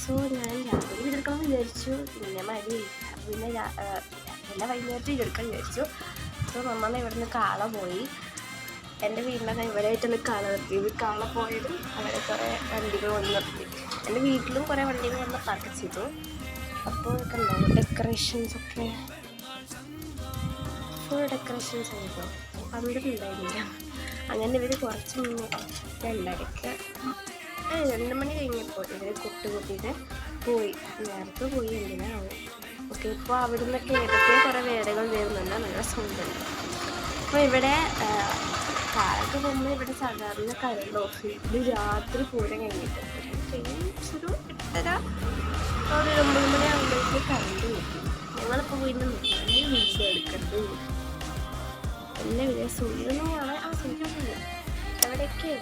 So ഞാൻ രാവിലെ വീടെടുക്കണം വിചാരിച്ചു, പിന്നെ മടിയില്ല. പിന്നെ എല്ലാ വൈകുന്നേരത്ത് വീടെടുക്കാൻ വിചാരിച്ചു. സോ നമ്മൾ ഇവിടുന്ന് കാള പോയി. എൻ്റെ വീടിൻ്റെ ഇവരായിട്ടൊന്ന് കാള നിർത്തിയത്. കാള പോയതും അവിടെ കുറേ വണ്ടികൾ വന്ന് നിർത്തി. എൻ്റെ വീട്ടിലും കുറേ വണ്ടികൾ വന്ന് പാർക്ക് ചെയ്തു. അപ്പോൾ കണ്ടോ ഡെക്കറേഷൻസൊക്കെ, ഫുൾ ഡെക്കറേഷൻസ് ആയിരുന്നു. പണ്ടുണ്ടായിരുന്നില്ല. അങ്ങനെ ഇവർ കുറച്ച് മുന്നേ 2 മണി കഴിഞ്ഞപ്പോൾ ഇവർ കൂട്ടിയിട്ട് പോയി. നേരത്തെ പോയി എന്തിനാവും. ഓക്കെ, ഇപ്പോൾ അവിടെ നിന്നൊക്കെ ഏതൊക്കെ കുറേ വേടകൾ വരുന്നുണ്ട്, നല്ല സൗണ്ടുണ്ട്. അപ്പോൾ ഇവിടെ കാലൊക്കെ പോകുമ്പോൾ ഇവിടെ സാധാരണ കറണ്ട് ഓഫ് ചെയ്യും. ഇത് രാത്രി പൂരം കഴിഞ്ഞിട്ട് ഒരു 8:30 ഒരു 9 മണി ആകുമ്പോഴേക്ക് കറണ്ട് കിട്ടി. ഞങ്ങളിപ്പോൾ വീണ്ടും വീഡിയോ എടുക്കരുത്. എല്ലാ വീഡിയോ സൂര്യനും കാണാൻ ആ സൂര്യനില്ല എവിടെയൊക്കെ.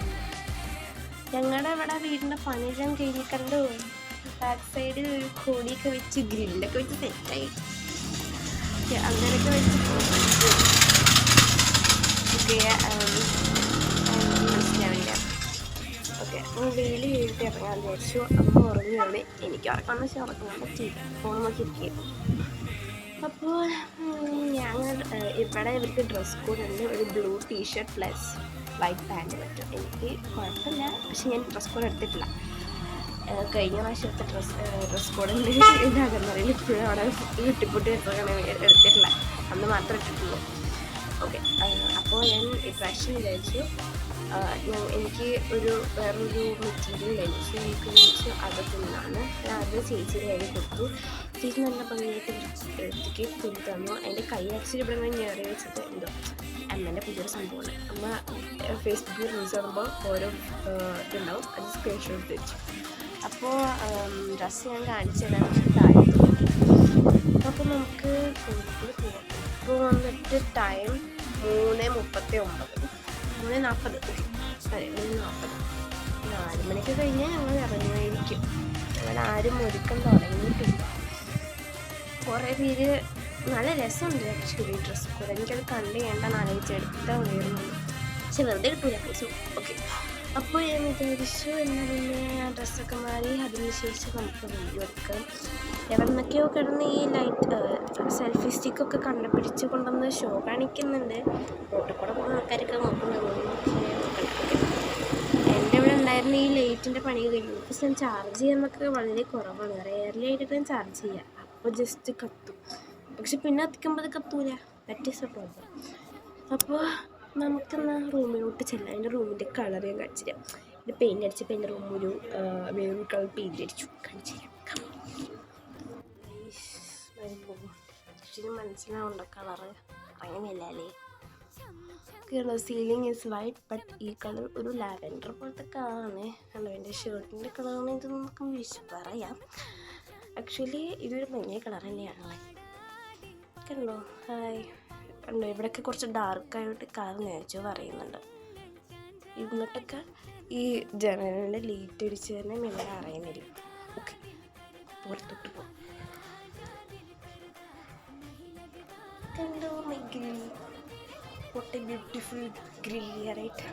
ഞങ്ങളുടെ ഇവിടെ വീടിൻ്റെ പണിയെല്ലാം കഴിഞ്ഞിക്കണ്ടു. ബാക്ക് സൈഡിൽ ഒരു കോടിയൊക്കെ വെച്ച് ഗ്രില്ലൊക്കെ വെച്ച് സെറ്റായി. അങ്ങനെയൊക്കെ വെച്ച് മനസ്സിലാവില്ല. ഓക്കെ, വെയിൽ കഴിഞ്ഞിട്ട് ഇറങ്ങാൻ വിചാരിച്ചു. അമ്മ ഉറങ്ങുകയാണ്. എനിക്ക് ഉറക്കാൻ വെച്ചാൽ ഉറങ്ങാൻ പറ്റില്ല, ഫോൺ നോക്കിയിരിക്കുന്നു. അപ്പോൾ ഞങ്ങൾ ഇവിടെ ഇവർക്ക് ഡ്രസ് കോഡ് ഉണ്ട്. ഒരു blue t shirt plus white pant പറ്റും. എനിക്ക് കുഴപ്പമില്ല, പക്ഷെ ഞാൻ ഡ്രസ് കോഡ് എടുത്തിട്ടില്ല. കഴിഞ്ഞ പ്രാവശ്യത്തെ ഡ്രസ് കോഡിൻ്റെ ഇതാകുന്നറിയില്ല. ഇപ്പോഴും അവിടെ വെട്ടിപ്പൊട്ടി എടുത്തിട്ടില്ല, അന്ന് മാത്രമേ ഇട്ടിട്ടുള്ളൂ. ഓക്കെ, അപ്പോൾ ഞാൻ ഇപ്രാവശ്യം വിചാരിച്ചു എനിക്ക് വേറൊരു മെറ്റീരിയൽ ലഭിച്ചു. എനിക്ക് വിളിച്ചു അതൊക്കെ നിന്നാണ്. ഞാൻ അത് ചേച്ചിയുടെ കയ്യിൽ കൊടുത്തു. ചേച്ചി നല്ല ഭംഗിയായിട്ട് എടുത്തേക്ക് തുന്നി തന്നു. എൻ്റെ കൈ ആക്ച്വലി ഇവിടെ ഞാൻ ഞെറി വെച്ചിട്ട് എന്തോ അമ്മേൻ്റെ പുതിയൊരു സംഭവമാണ്. അമ്മ ഫേസ്ബുക്കിൽ റീൽസ് കാണുമ്പോൾ ഓരോ ഇതുണ്ടാവും, അത് സ്ക്രീൻഷോട്ട് വെച്ചു. അപ്പോൾ ഡ്രസ്സ് ഞാൻ കാണിച്ചു തരാൻ താഴെ. അപ്പോൾ നമുക്ക് കോഴിക്കോട് പോകാം. ഇപ്പോൾ വന്നിട്ട് ടൈം 3:39, 3:40. അതെ, 3:40. 4 മണിക്ക് കഴിഞ്ഞാൽ ഞങ്ങൾ ഇറങ്ങുമായിരിക്കും. ഞങ്ങൾ ആരും ഒരുക്കം തുടങ്ങിയിട്ടില്ല. കുറേ പേര് നല്ല രസമുണ്ട് ആക്ച്വലി ഡ്രസ്സ് കോഡ്. എനിക്കത് കണ്ട് ചെയ്യേണ്ടെന്ന് ആലോചിച്ചെടുത്താൽ ഉയർന്നുണ്ട്, പക്ഷെ വെറുതെ എടുക്കില്ല. സോ ഓക്കെ, അപ്പോൾ ഞാൻ വിചാരിച്ചു എന്നാൽ പിന്നെ ആ ഡ്രസ്സൊക്കെ മാറി അതിന് ശേഷം നമുക്ക് വീഡിയോ എടുക്കാം. എവിടെ നിന്നൊക്കെയോ കിടന്ന് ഈ ലൈറ്റ് സെൽഫി സ്റ്റിക്കൊക്കെ കണ്ടുപിടിച്ച് കൊണ്ടുവന്ന് ഷോ കാണിക്കുന്നുണ്ട്. റോട്ടിൽ കൂടെ പോകുന്ന ആൾക്കാരൊക്കെ നോക്കുന്നുണ്ട്. എൻ്റെ ഇവിടെ ഉണ്ടായിരുന്ന ഈ ലൈറ്റിൻ്റെ പണി കഴിഞ്ഞു. പക്ഷെ ഞാൻ ചാർജ് ചെയ്യാനൊക്കെ വളരെ കുറവാണ്. റെയർലി ആയിട്ട് ഞാൻ ചാർജ് ചെയ്യാം. അപ്പോൾ ജസ്റ്റ് കത്തും, പക്ഷെ പിന്നെ കത്തിക്കുമ്പോൾ അത് കത്തൂല. That is a problem. അപ്പോൾ നമുക്കെന്നാൽ റൂമിലോട്ട് ചെല്ലാം. എൻ്റെ റൂമിൻ്റെ കളർ ഞാൻ കാണിച്ചു തരാം. ഇത് പെയിൻ്റ് അടിച്ചപ്പോൾ എൻ്റെ റൂം ഒരു വേറൊരു കളർ പെയിൻ്റ് അടിച്ചു. കാണിച്ചു തരാം. ആക്ച്വലി മനസ്സിലാവുണ്ടോ കളറ്? അങ്ങനെയല്ല അല്ലേ? സീലിംഗ് ഈസ് വൈറ്റ്, ബട്ട് ഈ കളർ ഒരു ലാവൻഡർ പോലത്തെ കളറാണ്. കണ്ടോ, എൻ്റെ ഷർട്ടിൻ്റെ കളറാണ് ഇത് നമുക്ക് വിളിച്ച് പറയാം. ആക്ച്വലി ഇതൊരു ഭംഗിയ കളർ തന്നെയാണ്. കണ്ടോ, ഹായ്. കണ്ടോ, ഇവിടെയൊക്കെ കുറച്ച് ഡാർക്കായിട്ട് കളർ നേച്ചു പറയുന്നുണ്ട്. എന്നിട്ടൊക്കെ ഈ ജനലിൻ്റെ ലൈറ്റ് അടിച്ച് തന്നെ മെല്ലെ അറിയുന്നില്ല. ഓക്കെ, പുറത്തോട്ട് പോകും. കണ്ടോ my grill, what a beautiful grill right.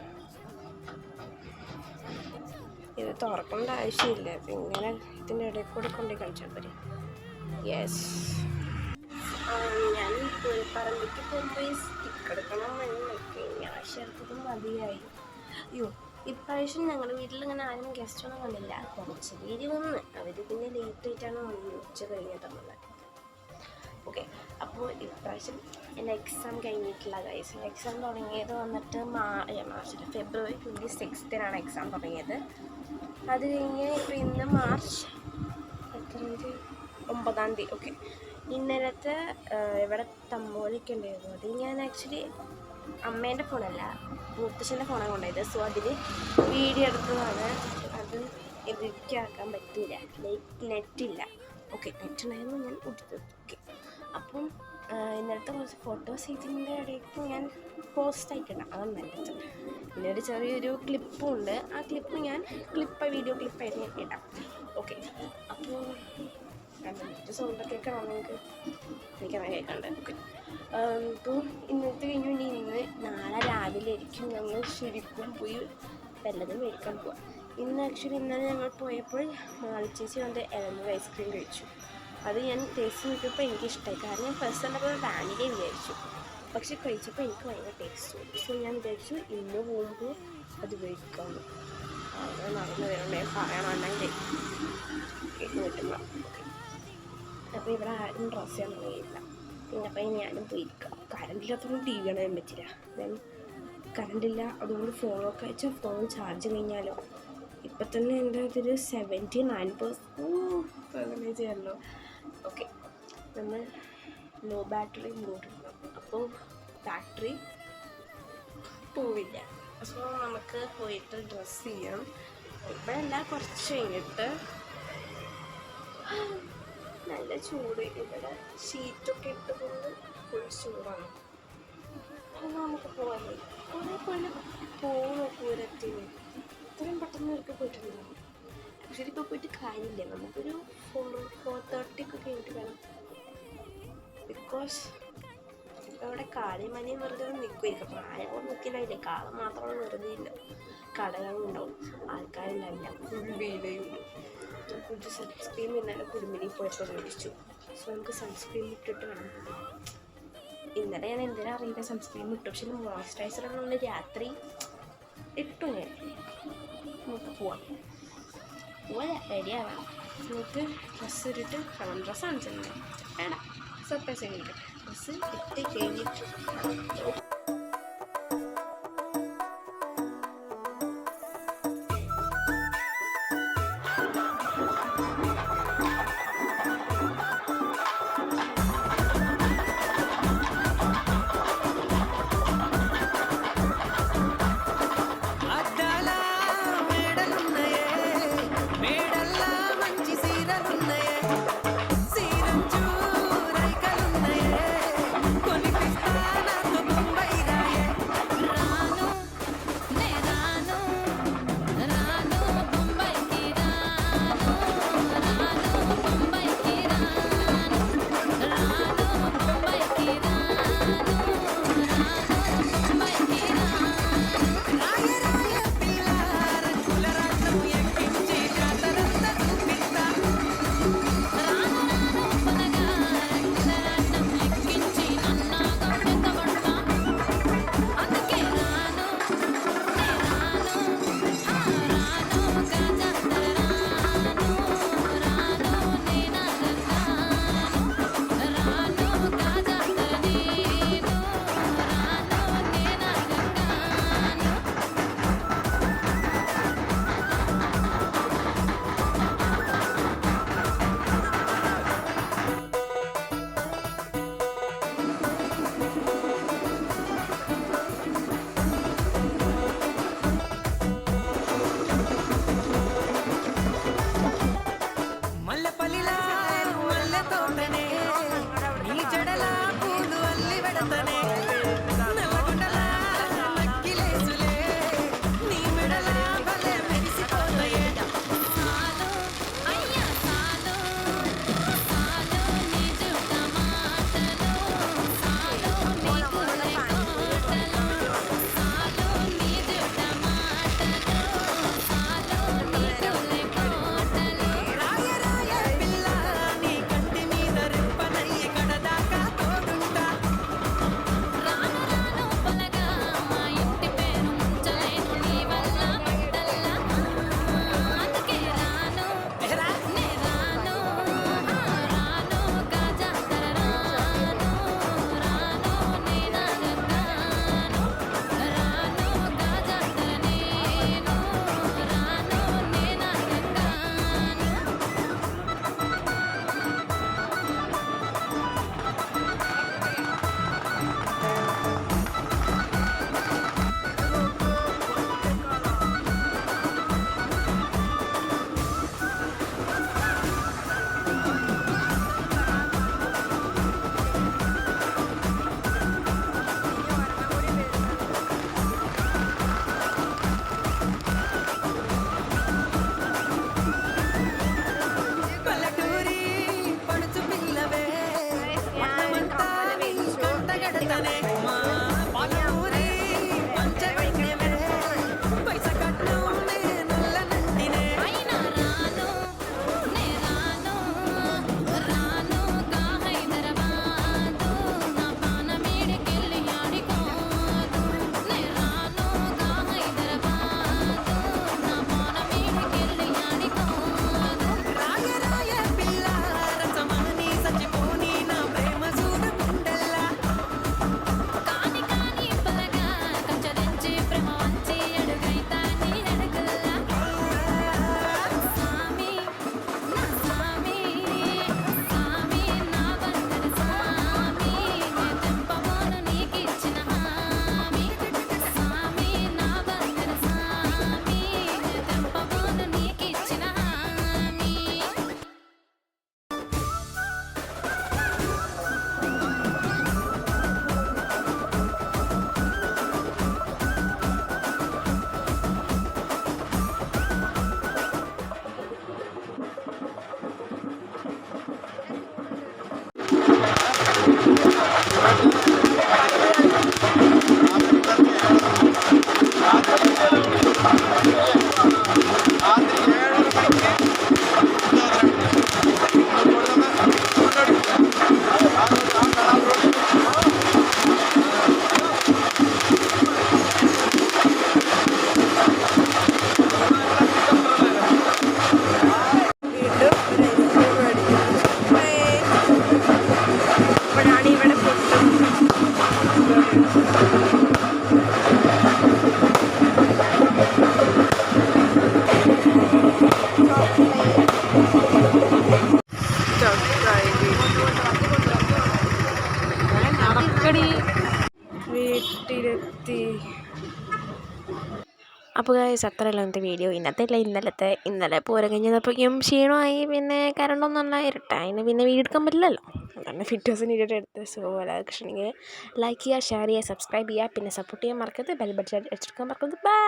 ഇത് തുറക്കേണ്ട ആവശ്യമില്ല, ഇങ്ങനെ ഇതിൻ്റെ ഇടയിൽ കൂടെ കൊണ്ടുപോയി കളിച്ചാൽ പോരെ. യെസ്, ഞാൻ പറമ്പിക്ക് പോകുമ്പോൾ ഈ സ്റ്റിക്ക് എടുക്കണം എന്നൊക്കെ ആവശ്യമെടുത്തതും മതിയായി. അയ്യോ, ഇപ്രാവശ്യം ഞങ്ങളുടെ വീട്ടിൽ ഇങ്ങനെ ആരും ഗസ്റ്റ് ഒന്നും വന്നില്ല. കുറച്ച് പേര് വന്ന്, അവർ പിന്നെ ലേറ്റ് ആയിട്ടാണ് വന്നത്, ഉച്ച കഴിഞ്ഞിട്ടുള്ളത്. ഓക്കെ, അപ്പോൾ ഇപ്രാവശ്യം എൻ്റെ എക്സാം കഴിഞ്ഞിട്ടില്ല ഗൈസ്. എക്സാം തുടങ്ങിയത് വന്നിട്ട് ഫെബ്രുവരി 26 എക്സാം തുടങ്ങിയത്. അത് കഴിഞ്ഞ് ഇപ്പോൾ ഇന്ന് മാർച്ച് 9. ഓക്കെ, ഇന്നലത്തെ ഇവിടെ തമ്പോലൊക്കെ ഉണ്ടായിരുന്നു. അത് ഞാൻ ആക്ച്വലി അമ്മേൻ്റെ ഫോണല്ല, മുത്തശ്ശൻ്റെ ഫോണാണ് കൊണ്ടുപോയത്. സോ അതിൽ വീഡിയോ എടുത്തതാണ്. അത് എഡിറ്റ് ആക്കാൻ പറ്റില്ല, നെറ്റില്ല. ഓക്കെ, നെറ്റ് ഉണ്ടായിരുന്നു, ഞാൻ എടുത്തു. ഓക്കെ, അപ്പം ഇന്നലത്തെ കുറച്ച് ഫോട്ടോസ് ഇതിൻ്റെ ഇടയ്ക്ക് ഞാൻ പോസ്റ്റ് ആയിട്ടിടാം, അതാണ് നല്ലത്. പിന്നെ ഒരു ചെറിയൊരു ക്ലിപ്പും ഉണ്ട്. ആ ക്ലിപ്പ് ഞാൻ വീഡിയോ ക്ലിപ്പായിട്ട് ഞാൻ ഇടാം. ഓക്കെ, അപ്പോൾ സൗണ്ടൊക്കെ കേൾക്കണം നിങ്ങൾക്ക്, എനിക്കത് കേൾക്കണ്ട്. ഓക്കെ, ഇപ്പോൾ ഇന്നത്തെ കഴിഞ്ഞു. ഇന്ന് നാളെ രാവിലെ ആയിരിക്കും ഞങ്ങൾ ശരിക്കും പോയി വല്ലതും മേടിക്കാൻ പോവാം. ഇന്നലെ ഞങ്ങൾ പോയപ്പോൾ മാളിച്ചേച്ചി വന്ന് ഇലനൂർ ഐസ്ക്രീം കഴിച്ചു. അത് ഞാൻ ടേസ്റ്റ് നോക്കിയപ്പോൾ എനിക്ക് ഇഷ്ടമായി. കാരണം ഞാൻ ഫസ്റ്റ് കണ്ടപ്പോൾ വാനില വിചാരിച്ചു, പക്ഷെ കഴിച്ചപ്പോൾ എനിക്ക് ഭയങ്കര ടേസ്റ്റ് തോന്നി. സോ ഞാൻ വിചാരിച്ചു ഇന്ന് പോകുമ്പോൾ അത് കഴിക്കാമെന്ന്. അത് നടന്നു വരണേ പറയണമെന്നെങ്കിൽ കിട്ടുമ്പോൾ. അപ്പോൾ ഇവിടെ ആരും ഡ്രസ്സ് ചെയ്യാൻ കഴിയില്ല. പിന്നെ അപ്പം ഞാനും പോയിരിക്കാം. കറണ്ടില്ലാത്തതുകൊണ്ട് ടി വി കാണാൻ പറ്റില്ല. ദെൻ കറണ്ടില്ല, അതുകൊണ്ട് ഫോണൊക്കെ വെച്ചാൽ ഫോൺ ചാർജ് കഴിഞ്ഞാലോ. ഇപ്പം തന്നെ എൻ്റെ അതൊരു 79% ചെയ്യാമല്ലോ. ഓക്കെ, നമ്മൾ ലോ ബാറ്ററി മോഡിടണം, അപ്പോൾ ബാറ്ററി പോവില്ല. അപ്പോൾ നമുക്ക് പോയിട്ട് ഡ്രസ്സ് ചെയ്യാം. ഇപ്പോഴല്ല, കുറച്ച് കഴിഞ്ഞിട്ട്. നല്ല ചൂട്, ഇവിടെ ഷീറ്റൊക്കെ ഇട്ടുകൊണ്ട് ഫുൾ ചൂടാണ്. അപ്പോൾ നമുക്ക് പോകാമല്ലോ. കുറേ പോലെ പോകുമോ പൂരത്തിന്? ഇത്രയും പെട്ടെന്ന് അവർക്ക് പോയിട്ടുണ്ടാവും. പക്ഷേ ഇപ്പോൾ പോയിട്ട് കാര്യമില്ല, നമുക്കൊരു 4:30 ഒക്കെ കഴിഞ്ഞിട്ട് വേണം. ബിക്കോസ് ഇപ്പോൾ അവിടെ കാളയും മനയും വെറുതെ നിൽക്കുമായിരിക്കും. പ്രായമൊന്നും നിൽക്കില്ലായില്ലേ, കാളം മാത്രമാണ് വെറുതെ ഇല്ല. കടകളുണ്ടാവും, ആൾക്കാരുണ്ടാവില്ല, ഫുൾ വീടയുണ്ട്. കുറച്ച് സൺസ്ക്രീം ഇന്നലെ കുടുംബിനി പോയപ്പോൾ മേടിച്ചു. സോ നമുക്ക് സൺസ്ക്രീം ഇട്ടിട്ട് വേണം. ഇന്നലെ ഞാൻ എന്തിനാ അറിയില്ല സൺസ്ക്രീം ഇട്ടു, പക്ഷെ മോയ്സ്ചറൈസറിനുള്ള രാത്രി ഇട്ടു ഞാൻ. നമുക്ക് പോവാം റെഡിയാവാം. നമുക്ക് ഡ്രസ്സ് ഇട്ടിട്ട് കളർ ഡ്രസ്സാണ് ചെന്നത്. വേണം സർപ്രൈസ് കഴിഞ്ഞിട്ട് ഡ്രസ്സ് ഇട്ട് കഴിഞ്ഞിട്ട് కొనిపిస్తా నాతో బొమ్మ വീട്ടിലെത്തി. അപ്പോൾ ഗൈസ് അത്രയല്ല ഇന്നത്തെ വീഡിയോ. ഇന്നലെ പൂരം കഴിഞ്ഞപ്പോഴേക്കും ക്ഷീണമായി, പിന്നെ കറണ്ടൊന്നും ഇരുട്ടായിന്, പിന്നെ വീഡിയോ എടുക്കാൻ പറ്റില്ലല്ലോ. അതുകൊണ്ട് ഫിറ്റേഴ്സിന് വീഡിയോ എടുത്ത്. സോ എല്ലാവർക്കും ഇഷ്ടമെങ്കിൽ ലൈക്ക് ചെയ്യുക, ഷെയർ ചെയ്യുക, സബ്സ്ക്രൈബ് ചെയ്യുക, പിന്നെ സപ്പോർട്ട് ചെയ്യാൻ മറക്കരുത്. ബെൽ ബട്ടൺ അടിച്ചെടുക്കാൻ മറക്കരുത്. ബൈ.